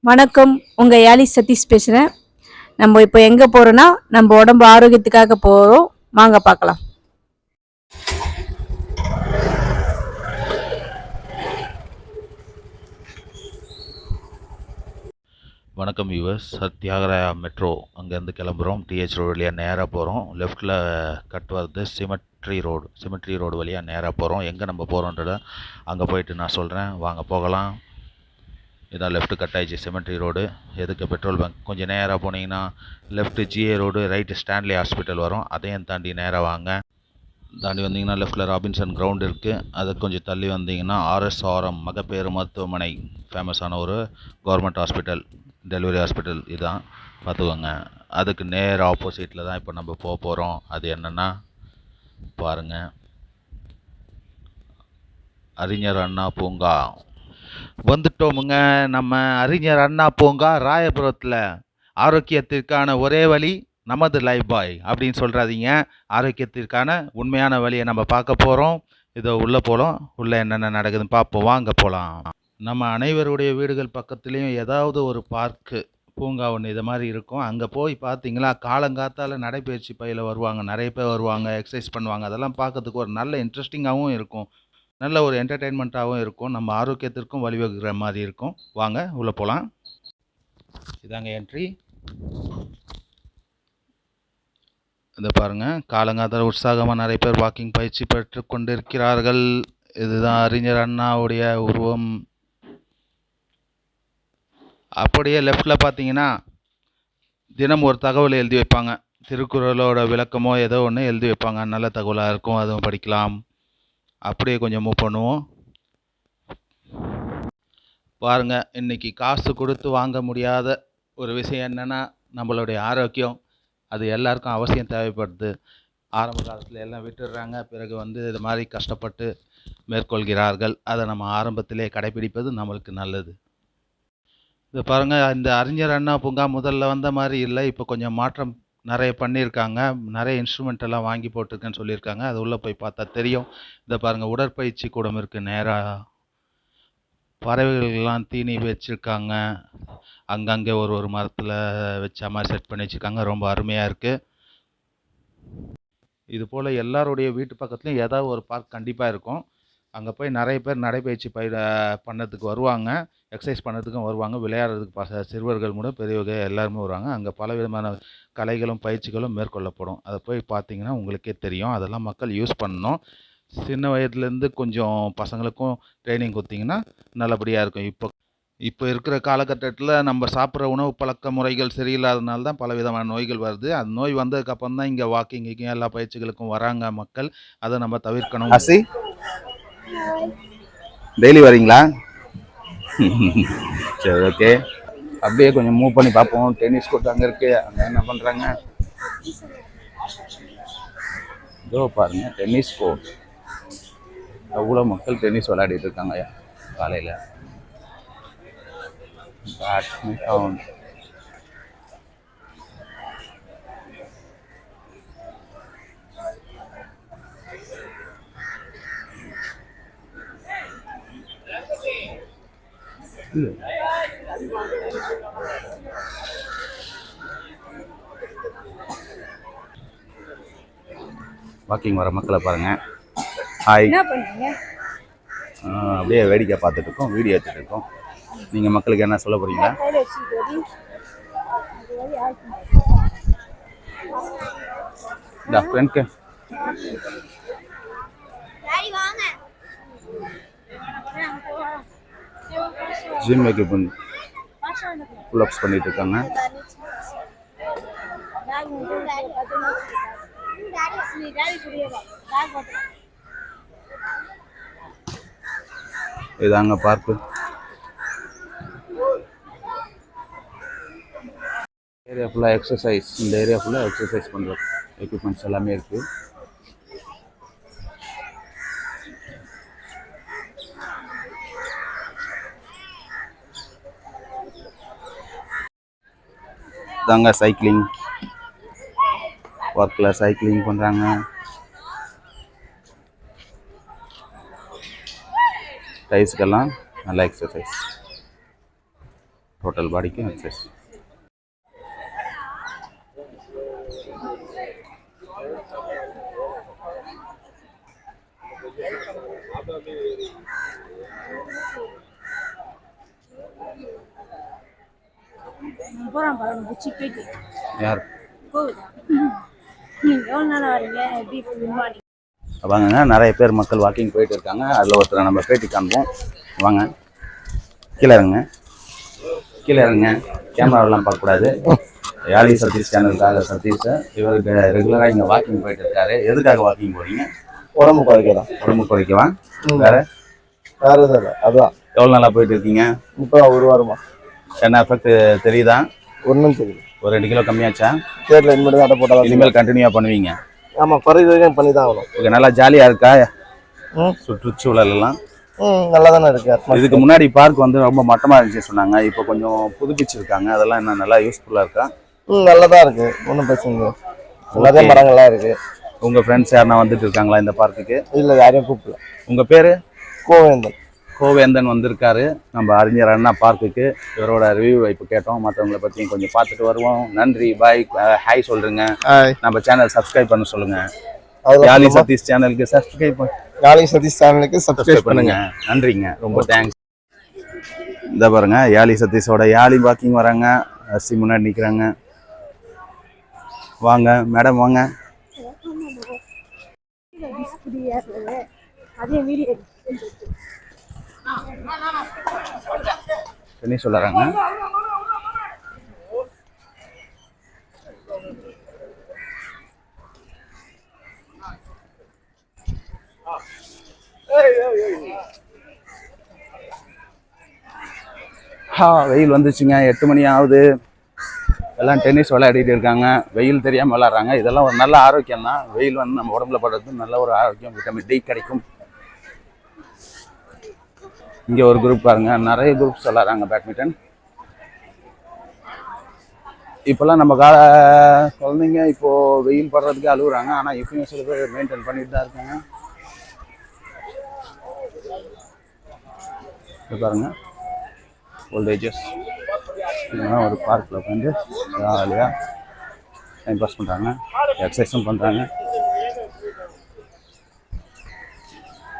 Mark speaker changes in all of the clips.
Speaker 1: வணக்கம். உங்க யாழி சதீஷ் பேசுறேன். நம்ம இப்போ எங்க போறோம்னா, நம்ம உடம்பு ஆரோக்கியத்துக்காக போறோம். வாங்க பார்க்கலாம்.
Speaker 2: வணக்கம் வியூவர்ஸ். தியாகராயா மெட்ரோ அங்கேருந்து கிளம்புறோம். டிஹெச் ரோடு வழியாக நேராக போகிறோம். லெஃப்ட்டில் கட் வருது சிமெட்ரி ரோடு வழியாக நேராக போகிறோம். எங்கே நம்ம போகிறோன்றத அங்கே போயிட்டு நான் சொல்கிறேன். வாங்க போகலாம். இதான் லெஃப்ட்டு கட் ஆயிடுச்சு சிமெட்ரி ரோடு. எதுக்கு பெட்ரோல் பங்க். கொஞ்சம் நேராக போனீங்கன்னா left GA road, right Stanley hospital வரும். அதையும் தாண்டி நேராக வாங்க. தாண்டி வந்தீங்கன்னா லெஃப்ட்டில் ராபின்சன் கிரவுண்ட் இருக்குது. அதை கொஞ்சம் தள்ளி வந்தீங்கன்னா ஆர்எஸ்ஆர்எம் மகப்பேறு மருத்துவமனை, ஃபேமஸான ஒரு கவர்மெண்ட் ஹாஸ்பிட்டல், டெலிவரி ஹாஸ்பிட்டல். இதுதான் பார்த்துக்கோங்க. அதுக்கு நேர் ஆப்போசிட்டில் தான் இப்போ நம்ம போக போகிறோம். அது என்னென்னா பாருங்கள், அறிஞர் அண்ணா பூங்கா வந்துட்டோமுங்க. நம்ம அறிஞர் அண்ணா பூங்கா ராயபுரத்தில். ஆரோக்கியத்திற்கான ஒரே வழி நமது லைஃப் பாய் அப்படின்னு சொல்கிறாதீங்க. ஆரோக்கியத்திற்கான உண்மையான வழியை நம்ம பார்க்க போகிறோம். இதோ உள்ளே போகலாம். உள்ளே என்னென்ன நடக்குதுன்னு பார்ப்போம். வாங்க போகலாம். நம்ம அனைவருடைய வீடுகள் பக்கத்துலேயும் ஏதாவது ஒரு பார்க்கு, பூங்கா ஒன்று இது மாதிரி இருக்கும். அங்கே போய் பார்த்தீங்களா, காலங்காத்தால் நடைப்பயிற்சி பயில வருவாங்க. நிறைய பேர் வருவாங்க, எக்ஸசைஸ் பண்ணுவாங்க. அதெல்லாம் பார்க்கறதுக்கு ஒரு நல்ல இன்ட்ரெஸ்டிங்காகவும் இருக்கும், நல்ல ஒரு என்டர்டெயின்மெண்ட்டாகவும் இருக்கும், நம்ம ஆரோக்கியத்திற்கும் வழிவகுக்கிற மாதிரி இருக்கும். வாங்க உள்ளே போகலாம். இதாங்க என்ட்ரி. இதை பாருங்கள், காலங்காத்தால் உற்சாகமாக நிறைய பேர் வாக்கிங் பயிற்சி பெற்று கொண்டிருக்கிறார்கள். இதுதான் அறிஞர் அண்ணாவுடைய உருவம். அப்படியே லெஃப்டில் பார்த்தீங்கன்னா தினம் ஒரு தகவல் எழுதி வைப்பாங்க. திருக்குறளோட விளக்கமோ ஏதோ ஒன்று எழுதி வைப்பாங்க. நல்ல தகவலாக இருக்கும், அதுவும் படிக்கலாம். அப்படியே கொஞ்சம் மூவ் பண்ணுவோம். பாருங்கள், இன்றைக்கி காசு கொடுத்து வாங்க முடியாத ஒரு விஷயம் என்னென்னா நம்மளுடைய ஆரோக்கியம். அது எல்லாருக்கும் அவசியம் தேவைப்படுது. ஆரம்ப காலத்தில் எல்லாம் விட்டுடுறாங்க, பிறகு இது மாதிரி கஷ்டப்பட்டு மேற்கொள்கிறார்கள். அதை நம்ம ஆரம்பத்திலே கடைபிடிப்பது நம்மளுக்கு நல்லது. இது பாருங்கள், இந்த அறிஞர் அண்ணா பூங்கா முதல்ல வந்த மாதிரி இல்லை. இப்போ கொஞ்சம் மாற்றம் நிறைய பண்ணியிருக்காங்க. நிறைய இன்ஸ்ட்ருமெண்ட் எல்லாம் வாங்கி போட்டிருக்கேன்னு சொல்லியிருக்காங்க. அது உள்ளே போய் பார்த்தா தெரியும். இதை பாருங்கள், உடற்பயிற்சி கூடம் இருக்குது. நேராக பறவைகள்லாம் தீனி வச்சுருக்காங்க. அங்கங்கே ஒரு மரத்தில் வச்ச மாதிரி செட் பண்ணி வச்சுருக்காங்க. ரொம்ப அருமையாக இருக்குது. இது போல் எல்லாருடைய வீட்டு பக்கத்துலையும் ஏதாவது ஒரு பார்க் கண்டிப்பாக இருக்கும். அங்கே போய் நிறைய பேர் நடைப்பயிற்சி பண்ணதுக்கு வருவாங்க, எக்ஸசைஸ் பண்ணுறதுக்கும் வருவாங்க, விளையாடுறதுக்கு சிறுவர்கள் கூட பெரியவங்க எல்லாருமே வருவாங்க. அங்கே பல விதமான கலைகளும் பயிற்சிகளும் மேற்கொள்ளப்படும். அதை போய் பார்த்தீங்கன்னா உங்களுக்கே தெரியும். அதெல்லாம் மக்கள் யூஸ் பண்ணணும். சின்ன வயதுலேருந்து கொஞ்சம் பசங்களுக்கும் ட்ரைனிங் கொடுத்தீங்கன்னா நல்லபடியாக இருக்கும். இப்போ இருக்கிற காலகட்டத்தில் நம்ம சாப்பிட்ற உணவு பழக்க முறைகள் சரியில்லாதனால தான் பல விதமான நோய்கள் வருது. அந்த நோய் வந்ததுக்கப்புறம் தான் இங்கே வாக்கிங்கும் எல்லா பயிற்சிகளுக்கும் வராங்க மக்கள். அதை நம்ம தவிர்க்கணும். டெய்லி வரீங்களா? சரி, ஓகே. அப்படியே கொஞ்சம் மூவ் பண்ணி பார்ப்போம். டென்னிஸ் கோர்ட் அங்கே இருக்குது. அங்கே என்ன பண்ணுறாங்க? இதோ பாருங்கள், டென்னிஸ் கோர்ட். எவ்வளோ மக்கள் டென்னிஸ் விளையாடிட்டு இருக்காங்க காலையில். பேட்மிண்டன். வாக்கிங் வர மக்களை பாருங்கள். ஹாய். அப்படியே வேடிக்கை பார்த்துட்டு இருக்கோம், வீடியோ எடுத்துகிட்டு இருக்கோம். நீங்கள் மக்களுக்கு என்ன சொல்ல போகிறீங்களா? இந்த ஃப்ரெண்ட்க்கு ஜிம் எக்யூப்மெண்ட் புல்-அப்ஸ் பண்ணிட்டு இருக்காங்க. இதாங்க பார்க்கு. ஏரியா ஃபுல்லாக எக்ஸசைஸ். இந்த ஏரியா ஃபுல்லாக எக்ஸசைஸ் பண்ணுற எக்யூப்மெண்ட்ஸ் எல்லாமே இருக்குது. தாங்க சைக்கிளிங், ஒர்க்கில் சைக்கிளிங் பண்ணுறாங்க. டைஸ்க்கெல்லாம் நல்லா எக்ஸசைஸ். Total பாடிக்கும் exercise. யார் வாங்க, நிறைய பேர் மக்கள் வாக்கிங் போயிட்டு இருக்காங்க. அதில் ஒருத்தரை நம்ம பேட்டி காண்போம். வாங்க, கீழே இறங்க, கீழே இறங்க. கேமராவெல்லாம் பார்க்கக்கூடாது. யாழி சதீஷ் சேனலுக்காக சதீஷ் இவருக்கு ரெகுலராக இங்கே வாக்கிங் போயிட்டு இருக்காரு. எதுக்காக வாக்கிங் போறீங்க?
Speaker 3: உடம்பு குறைக்கலாம்.
Speaker 2: உடம்பு குறைக்கலாம். வேற
Speaker 3: வேற எதுவும் இல்லை. அதுதான்.
Speaker 2: எவ்வளோ நாளாக போயிட்டு இருக்கீங்க?
Speaker 3: இப்போ ஒரு வாரமா.
Speaker 2: என்ன எஃபெக்ட் தெரியுதா?
Speaker 3: ஒன்றும் தெரியுது.
Speaker 2: ஒரு 2 கிலோ கம்மியாச்சா?
Speaker 3: தேர்ல இனிமேல் தான் அடை போட்டால்
Speaker 2: இனிமேல் கண்டினியூவாக பண்ணுவீங்க?
Speaker 3: ஆமாம், குறைக்கிறதுக்கு பண்ணி தான் ஆகணும்.
Speaker 2: ஓகே, நல்லா ஜாலியாக இருக்கா சுற்றுச்சூழல் எல்லாம்?
Speaker 3: நல்லா தானே இருக்கு.
Speaker 2: இதுக்கு முன்னாடி பார்க் வந்து ரொம்ப மட்டமாக இருந்துச்சு சொன்னாங்க. இப்போ கொஞ்சம் புதுப்பிச்சிருக்காங்க. அதெல்லாம் என்ன நல்லா யூஸ்ஃபுல்லாக இருக்கா?
Speaker 3: நல்லா தான் இருக்கு, ஒன்றும் பிரச்சனை இல்லை. நிறைய மரங்கள்லாம் இருக்கு.
Speaker 2: உங்கள் ஃப்ரெண்ட்ஸ் யாருன்னா வந்துட்டு இருக்காங்களா இந்த பார்க்குக்கு?
Speaker 3: இல்லை, யாரையும் கூப்பிடல.
Speaker 2: உங்கள் பேர்?
Speaker 3: கோவேந்தன்.
Speaker 2: கோவேந்தன் வந்திருக்காரு நம்ம அறிஞர் அண்ணா பார்க்குக்கு. இவரோட ரிவ்யூ இப்போ கேட்டோம். மற்றவங்களை பற்றியும் கொஞ்சம் பார்த்துட்டு வருவோம். நன்றி, பாய், ஹாய் சொல்கிறேங்க. நம்ம சேனல் சப்ஸ்கிரைப் பண்ண சொல்லுங்கள். யாழி சதீஷ் சேனலுக்கு சப்ஸ்கிரைப் பண்ண.
Speaker 3: யாழி சதீஷ் சேனலுக்கு சப்ஸ்கிரைப் பண்ணுங்க.
Speaker 2: நன்றிங்க, ரொம்ப தேங்க்ஸ். இந்த பாருங்க, யாழி சதீஷோட யாழி வாக்கிங் வராங்க. அரிசி முன்னாடி நிற்கிறாங்க. வாங்க மேடம், வாங்க. என்ன சொல்றாங்க? வெயில் வந்துச்சுங்க. 8 மணி ஆகுது. எல்லாம் டென்னிஸ் விளையாடிட்டு இருக்காங்க. வெயில் தெரியாமல் விளையாடுறாங்க. இதெல்லாம் ஒரு நல்ல ஆரோக்கியம் தான். வெயில் வந்து நம்ம உடம்புல படுறது நல்ல ஒரு ஆரோக்கியம். விட்டமின் டி கிடைக்கும். இங்கே ஒரு குரூப் பாருங்க, நிறைய குரூப்ஸ் விளையாடுறாங்க பேட்மிண்டன். இப்போல்லாம் நம்ம குழந்தைங்க இப்போது வெயில் படுறதுக்கு அழுகுறாங்க. ஆனால் இப்பயும் சில பேர் மெயின்டைன் பண்ணிட்டு தான் இருக்காங்க. இது பாருங்க, ஓல்டேஜஸ் இதெல்லாம் ஒரு பார்க்கில் உட்காந்து ஜாலியாக டைம் பாஸ் பண்ணுறாங்க. எக்ஸசைஸும் பண்ணுறாங்க.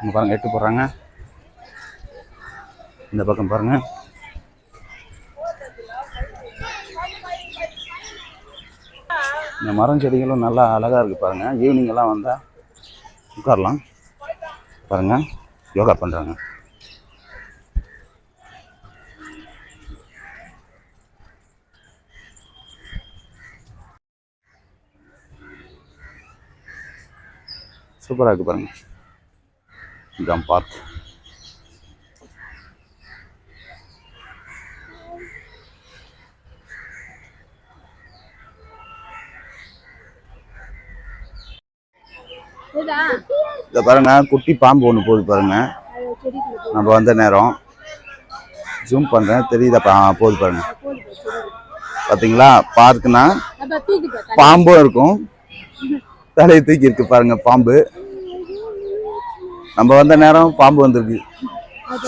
Speaker 2: இங்கே பாருங்கள், எட்டு போடுறாங்க. இந்த பக்கம் பாருங்கள். இந்த மரம் செடிகளும் நல்லா அழகாக இருக்குது பாருங்கள். ஈவினிங்கெல்லாம் வந்தால் உட்காரலாம். பாருங்கள், யோகா பண்ணுறாங்க. சூப்பராக இருக்குது பாருங்கள். இதுதான் பார்க். இதை பாருங்க, குட்டி பாம்பு ஒன்று போகுது பாருங்க. நம்ம வந்த நேரம் ஜூம் பண்ணுறேன், தெரியுதா? போகுது பாருங்க. பார்த்தீங்களா? பார்க்குனா பாம்பும் இருக்கும். தலையை தூக்கி இருக்கு பாருங்க பாம்பு. நம்ம வந்த நேரம் பாம்பு வந்திருக்கு.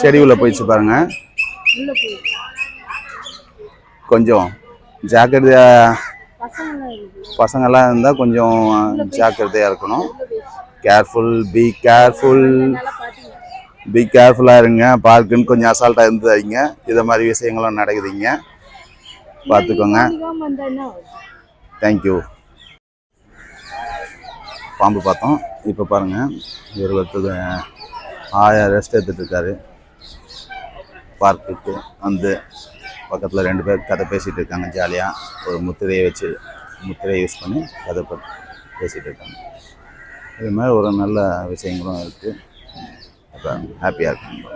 Speaker 2: செடி உள்ள போயிடுச்சு பாருங்க. கொஞ்சம் ஜாக்கிரதையா, பசங்கள்லாம் இருந்தால் கொஞ்சம் ஜாக்கிரதையாக இருக்கணும். கேர்ஃபுல், பி கேர்ஃபுல், பி கேர்ஃபுல்லாக இருங்க. பார்க்குன்னு கொஞ்சம் அசால்ட்டாக இருந்துங்க. இதை மாதிரி விஷயங்களும் நடக்குதுங்க, பார்த்துக்கோங்க. தேங்க்யூ. பாம்பு பார்த்தோம். இப்போ பாருங்கள், இவர் ஒருத்தர் ரெஸ்ட் எடுத்துகிட்டு இருக்காரு. பார்க்குக்கு வந்து பக்கத்தில் 2 பேர் கதை பேசிகிட்டு இருக்காங்க ஜாலியாக. ஒரு முத்திரையை வச்சு, முத்திரையை யூஸ் பண்ணி கதை பேசிகிட்டு இருக்காங்க. இது மாதிரி ஒரு நல்ல விஷயங்களும் இருக்குது. அப்புறம் ஹாப்பியாக இருக்குங்க.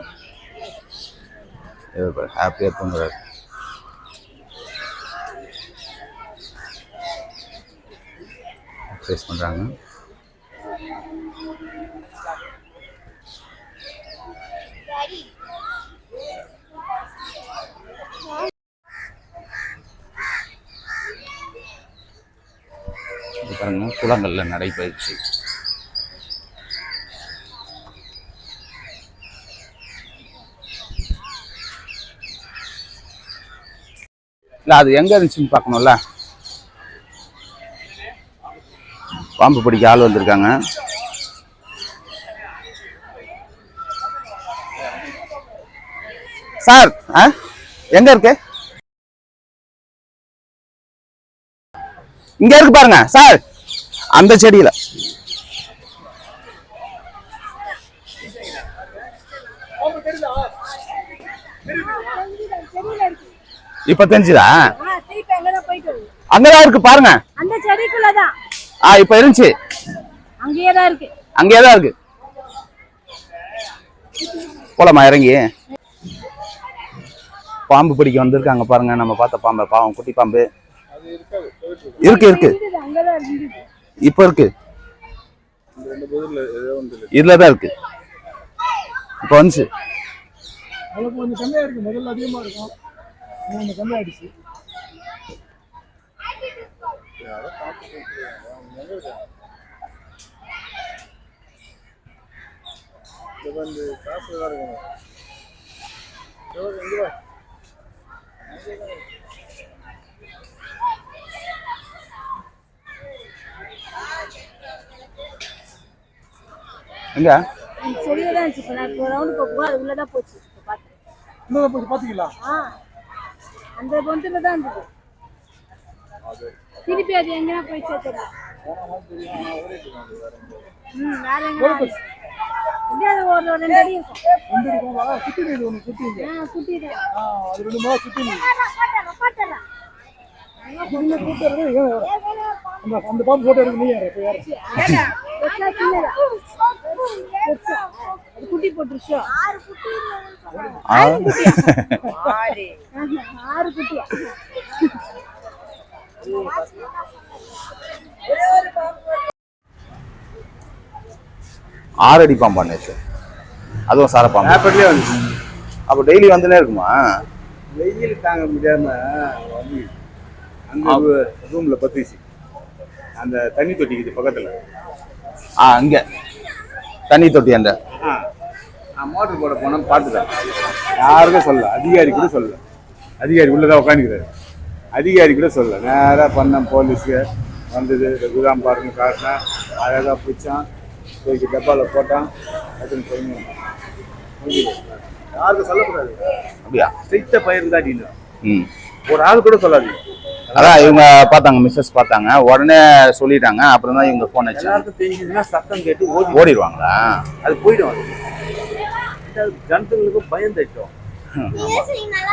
Speaker 2: ஹாப்பியாக தூங்குறாரு. எக்ஸசைஸ் பண்ணுறாங்க. பாருங்க, குளங்கள்ல நடைபயிற்சி.
Speaker 4: இல்லை அது எங்கே இருந்துச்சுன்னு பார்க்கணும்ல. பாம்பு பிடிக்க ஆள் வந்திருக்காங்க. சார் எங்க இருக்கு? இங்க இருக்கு பாருங்க சார், அந்த செடியில. இப்ப தெரிஞ்சுதா? அங்கதான் இருக்கு பாருங்க.
Speaker 1: அந்த செடிக்குள்ளதான்.
Speaker 4: இப்ப இருந்துச்சு.
Speaker 1: அங்கேயேதான் இருக்கு.
Speaker 4: அங்கேயேதான் இருக்கு. போலாமா இறங்கி? பாம்பு பிடிக்க வந்திருக்காங்க பாருங்க. நம்ம பார்த்த பாம்பு, பாவம் குட்டி பாம்பு. இருக்கு இருக்கு இப்ப இருக்கு. இதுலதான் இருக்கு. இப்ப வந்துச்சு.
Speaker 3: கொஞ்சம் கம்மியா இருக்கு. முதல்ல அதிகமா இருக்கும், கொஞ்சம் கம்மியாயிடுச்சு. காசு தான் இருக்கணும்.
Speaker 4: எங்க
Speaker 1: செடியதான் இருந்துச்சு. நான் ரவுண்ட் போகும்போது அது உள்ளதான் போச்சு.
Speaker 3: இன்னும் போய் பாத்தீங்களா?
Speaker 1: அந்த பொந்துல தான் இருந்தது. திருப்பி அது எங்கன்னா போய் சேர்த்துடா. வேற எங்க ஒரு 2 அடி இருக்கும்.
Speaker 3: சுத்திடுது ஒண்ணு சுத்திங்க.
Speaker 1: சுத்திடு.
Speaker 3: அது 2 மாசம் சுத்திங்க. அந்த பாம்பு போட்டோ இருக்கு. நீ யாரு?
Speaker 1: குட்டி போட்டுருச்சோ?
Speaker 4: 6
Speaker 1: குட்டியா?
Speaker 4: 6 அடி பாம்பா நேற்று? அதுவும் சார பாம்பு. அப்போ டெய்லி வந்துனே இருக்குமா?
Speaker 3: வெயில் தாங்க முடியாம வந்து அந்த ரூம்ல பத்திச்சு. அந்த தண்ணி தொட்டிக்குது பக்கத்துல.
Speaker 4: அங்க தண்ணி தொட்டி. அந்த
Speaker 3: மோட்டர் போட போனோம்னு பார்த்துட்டேன். யாருக்கும் சொல்ல, அதிகாரி கூட சொல்ல. அதிகாரி உள்ளதான் உட்காந்துக்கிறாரு. அதிகாரி கூட சொல்ல. நேராக பண்ணேன். போலீஸு வந்தது. குதாம் பாருங்க காட்டினேன். அழகாக பிடிச்சான். தூக்கி டப்பாவில் போட்டான். அதுன்னு சொல்லி யாருக்கும் சொல்லக்கூடாது.
Speaker 4: அப்படியா?
Speaker 3: ஸ்ட்ரிக்டாக பயிர் தான் நீங்க. ஒரு ஆள் கூட சொல்லாதீங்க.
Speaker 4: அதான் இவங்க பார்த்தாங்க, மிஸ்ஸஸ் பார்த்தாங்க, உடனே சொல்லிட்டாங்க. அப்புறம் தான் இவங்க ஃபோன் அடிச்சாங்க.
Speaker 3: எல்லாருக்கும் தெரிஞ்சதுன்னா சத்தம் கேட்டு
Speaker 4: ஓடிடுவாங்களா?
Speaker 3: அது போயிடும். ஜனத்துங்களுக்கும் பயம் தட்டோம்.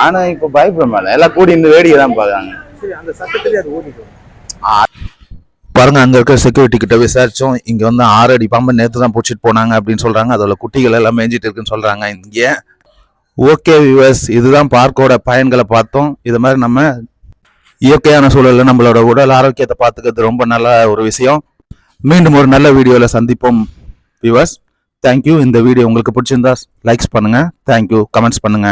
Speaker 4: ஆனா இப்ப பயப்பட மாட்டேன். எல்லாம் கூடி இந்த வேடிக்கை தான் பார்க்குறாங்க.
Speaker 3: சரி, அந்த சத்தத்திலே அது ஓடிடும்.
Speaker 2: பாருங்க, அங்க இருக்க செக்யூரிட்டி கிட்ட விசாரிச்சோம். இங்க வந்து 6 அடி பாம்பு நேற்று தான் பிடிச்சிட்டு போனாங்க அப்படின்னு சொல்றாங்க. அதோட குட்டிகள் எல்லாம் மேய்ஞ்சிட்டு இருக்குன்னு சொல்றாங்க இங்க. ஓகே வியூவர்ஸ், இதுதான் பார்க்கோட பயன்களை பார்த்தோம். இது மாதிரி நம்ம இயற்கையான சூழல்ல நம்மளோட உடல் ஆரோக்கியத்தை பார்த்துக்கிறது ரொம்ப நல்ல ஒரு விஷயம். மீண்டும் ஒரு நல்ல வீடியோல சந்திப்போம் வியூவர்ஸ். தேங்க்யூ. இந்த வீடியோ உங்களுக்கு பிடிச்சிருந்தா லைக்ஸ் பண்ணுங்க. தேங்க்யூ. கமெண்ட்ஸ் பண்ணுங்க.